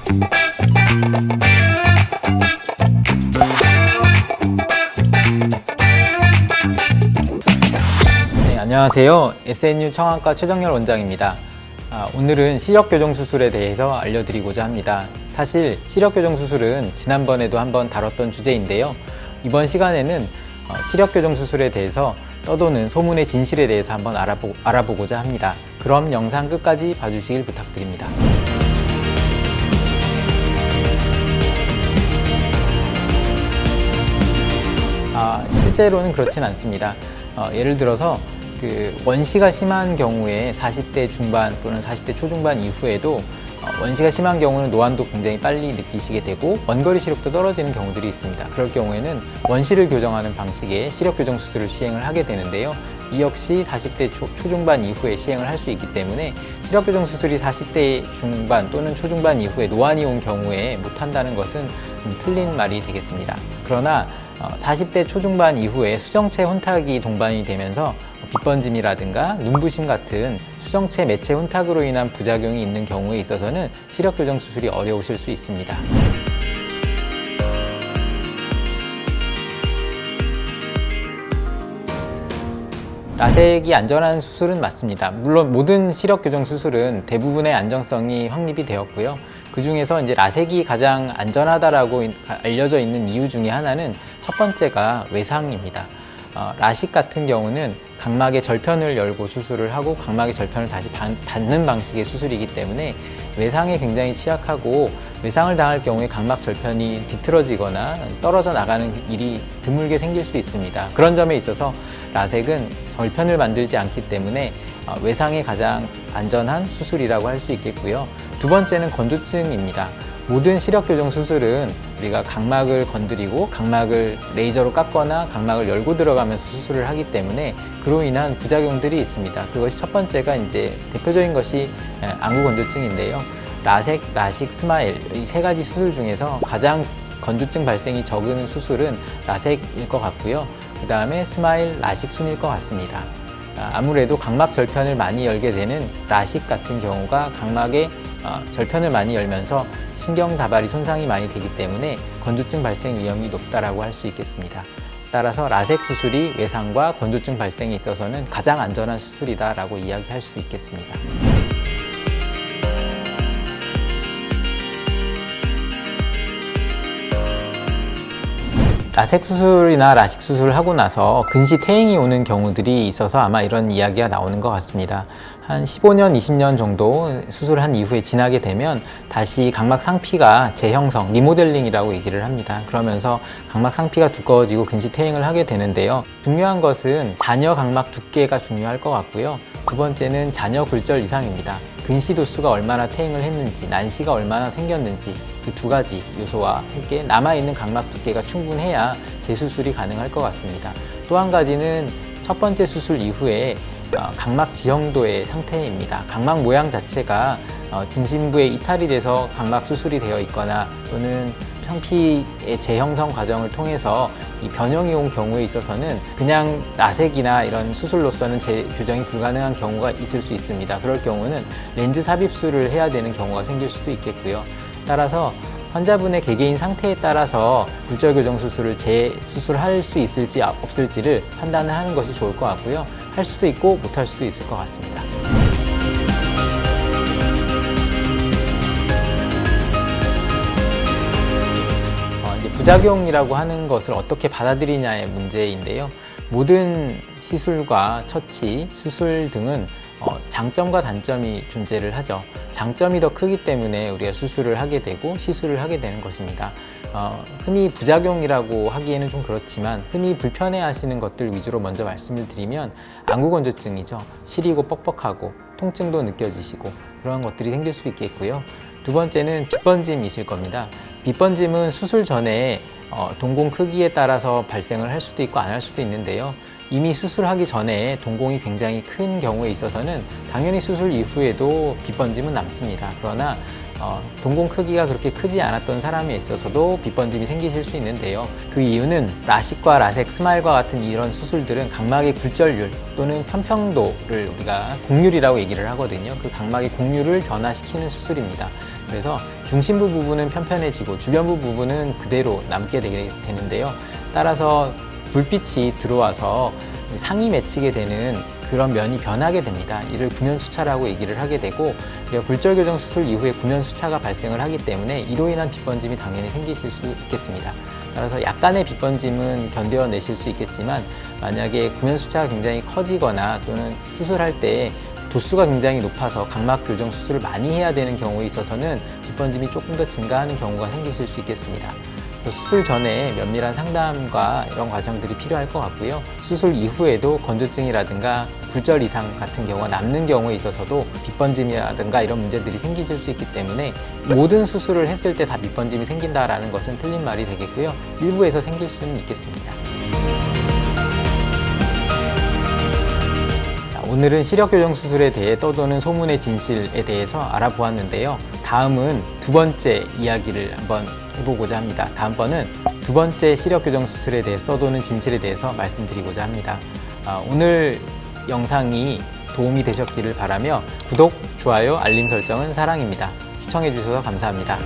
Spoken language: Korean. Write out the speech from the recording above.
네, 안녕하세요. SNU 청안과 최정열 원장입니다. 오늘은 시력교정 수술에 대해서 알려드리고자 합니다. 사실 시력교정 수술은 지난번에도 한번 다뤘던 주제인데요. 이번 시간에는 시력교정 수술에 대해서 떠도는 소문의 진실에 대해서 한번 알아보고자 합니다. 그럼 영상 끝까지 봐주시길 부탁드립니다. 실제로는 그렇진 않습니다. 예를 들어서 원시가 심한 경우에 40대 중반 또는 40대 초중반 이후에도 원시가 심한 경우는 노안도 굉장히 빨리 느끼시게 되고 원거리 시력도 떨어지는 경우들이 있습니다. 그럴 경우에는 원시를 교정하는 방식의 시력교정 수술을 시행을 하게 되는데요. 이 역시 40대 초중반 이후에 시행을 할 수 있기 때문에 시력교정 수술이 40대 중반 또는 초중반 이후에 노안이 온 경우에 못한다는 것은 좀 틀린 말이 되겠습니다. 그러나 40대 초중반 이후에 수정체 혼탁이 동반이 되면서 빛번짐이라든가 눈부심 같은 수정체 매체 혼탁으로 인한 부작용이 있는 경우에 있어서는 시력교정 수술이 어려우실 수 있습니다. 라섹이 안전한 수술은 맞습니다. 물론 모든 시력교정 수술은 대부분의 안정성이 확립이 되었고요. 그 중에서 이제 라섹이 가장 안전하다라고 알려져 있는 이유 중에 하나는 첫 번째가 외상입니다. 라식 같은 경우는 각막의 절편을 열고 수술을 하고 각막의 절편을 다시 닫는 방식의 수술이기 때문에 외상에 굉장히 취약하고 외상을 당할 경우에 각막 절편이 뒤틀어지거나 떨어져 나가는 일이 드물게 생길 수 있습니다. 그런 점에 있어서 라섹은 절편을 만들지 않기 때문에 외상에 가장 안전한 수술이라고 할 수 있겠고요. 두 번째는 건조증입니다. 모든 시력교정 수술은 우리가 각막을 건드리고 각막을 레이저로 깎거나 각막을 열고 들어가면서 수술을 하기 때문에 그로 인한 부작용들이 있습니다. 그것이 첫 번째가 이제 대표적인 것이 안구 건조증인데요. 라섹, 라식, 스마일 이 세 가지 수술 중에서 가장 건조증 발생이 적은 수술은 라섹일 것 같고요. 그 다음에 스마일, 라식 순일 것 같습니다. 아무래도 각막 절편을 많이 열게 되는 라식 같은 경우가 각막의 절편을 많이 열면서 신경 다발이 손상이 많이 되기 때문에 건조증 발생 위험이 높다라고 할 수 있겠습니다. 따라서 라섹 수술이 외상과 건조증 발생에 있어서는 가장 안전한 수술이다라고 이야기할 수 있겠습니다. 라섹 수술이나 라식 수술을 하고 나서 근시 퇴행이 오는 경우들이 있어서 아마 이런 이야기가 나오는 것 같습니다. 한 15년, 20년 정도 수술한 이후에 지나게 되면 다시 각막 상피가 재형성, 리모델링이라고 얘기를 합니다. 그러면서 각막 상피가 두꺼워지고 근시 퇴행을 하게 되는데요. 중요한 것은 잔여 각막 두께가 중요할 것 같고요. 두 번째는 잔여 굴절 이상입니다. 근시 도수가 얼마나 퇴행을 했는지, 난시가 얼마나 생겼는지 그 두 가지 요소와 함께 남아있는 각막 두께가 충분해야 재수술이 가능할 것 같습니다. 또 한 가지는 첫 번째 수술 이후에 각막 지형도의 상태입니다. 각막 모양 자체가 중심부에 이탈이 돼서 각막 수술이 되어 있거나 또는 상피의 재형성 과정을 통해서 이 변형이 온 경우에 있어서는 그냥 라섹이나 이런 수술로서는 재교정이 불가능한 경우가 있을 수 있습니다. 그럴 경우는 렌즈 삽입술을 해야 되는 경우가 생길 수도 있겠고요. 따라서 환자분의 개개인 상태에 따라서 굴절 교정 수술을 재수술할 수 있을지 없을지를 판단을 하는 것이 좋을 것 같고요. 할 수도 있고 못할 수도 있을 것 같습니다. 이제 부작용이라고 하는 것을 어떻게 받아들이냐의 문제인데요. 모든 시술과 처치, 수술 등은 장점과 단점이 존재를 하죠. 장점이 더 크기 때문에 우리가 수술을 하게 되고 시술을 하게 되는 것입니다. 흔히 부작용이라고 하기에는 좀 그렇지만 흔히 불편해 하시는 것들 위주로 먼저 말씀을 드리면 안구 건조증이죠. 시리고 뻑뻑하고 통증도 느껴지시고 그런 것들이 생길 수 있겠고요. 두 번째는 빛번짐이실 겁니다. 빛번짐은 수술 전에 동공 크기에 따라서 발생을 할 수도 있고 안 할 수도 있는데요. 이미 수술하기 전에 동공이 굉장히 큰 경우에 있어서는 당연히 수술 이후에도 빛번짐은 남습니다. 그러나 동공 크기가 그렇게 크지 않았던 사람에 있어서도 빛번짐이 생기실 수 있는데요. 그 이유는 라식과 라섹, 스마일과 같은 이런 수술들은 각막의 굴절률 또는 편평도를 우리가 곡률이라고 얘기를 하거든요. 그 각막의 곡률을 변화시키는 수술입니다. 그래서 중심부 부분은 편편해지고 주변부 부분은 그대로 남게 되는데요. 따라서 불빛이 들어와서 상이 맺히게 되는 그런 면이 변하게 됩니다. 이를 구면수차라고 얘기를 하게 되고, 굴절교정 수술 이후에 구면수차가 발생을 하기 때문에 이로 인한 빗번짐이 당연히 생기실 수 있겠습니다. 따라서 약간의 빗번짐은 견뎌내실 수 있겠지만, 만약에 구면수차가 굉장히 커지거나 또는 수술할 때 도수가 굉장히 높아서 각막 교정 수술을 많이 해야 되는 경우에 있어서는 빗번짐이 조금 더 증가하는 경우가 생기실 수 있겠습니다. 수술 전에 면밀한 상담과 이런 과정들이 필요할 것 같고요. 수술 이후에도 건조증이라든가 굴절 이상 같은 경우가 남는 경우에 있어서도 빗번짐이라든가 이런 문제들이 생기실 수 있기 때문에 모든 수술을 했을 때 다 빗번짐이 생긴다라는 것은 틀린 말이 되겠고요. 일부에서 생길 수는 있겠습니다. 오늘은 시력교정 수술에 대해 떠도는 소문의 진실에 대해서 알아보았는데요. 다음은 두 번째 이야기를 한번 해보고자 합니다. 다음번은 두 번째 시력교정 수술에 대해 써도는 진실에 대해서 말씀드리고자 합니다. 오늘 영상이 도움이 되셨기를 바라며 구독, 좋아요, 알림 설정은 사랑입니다. 시청해주셔서 감사합니다.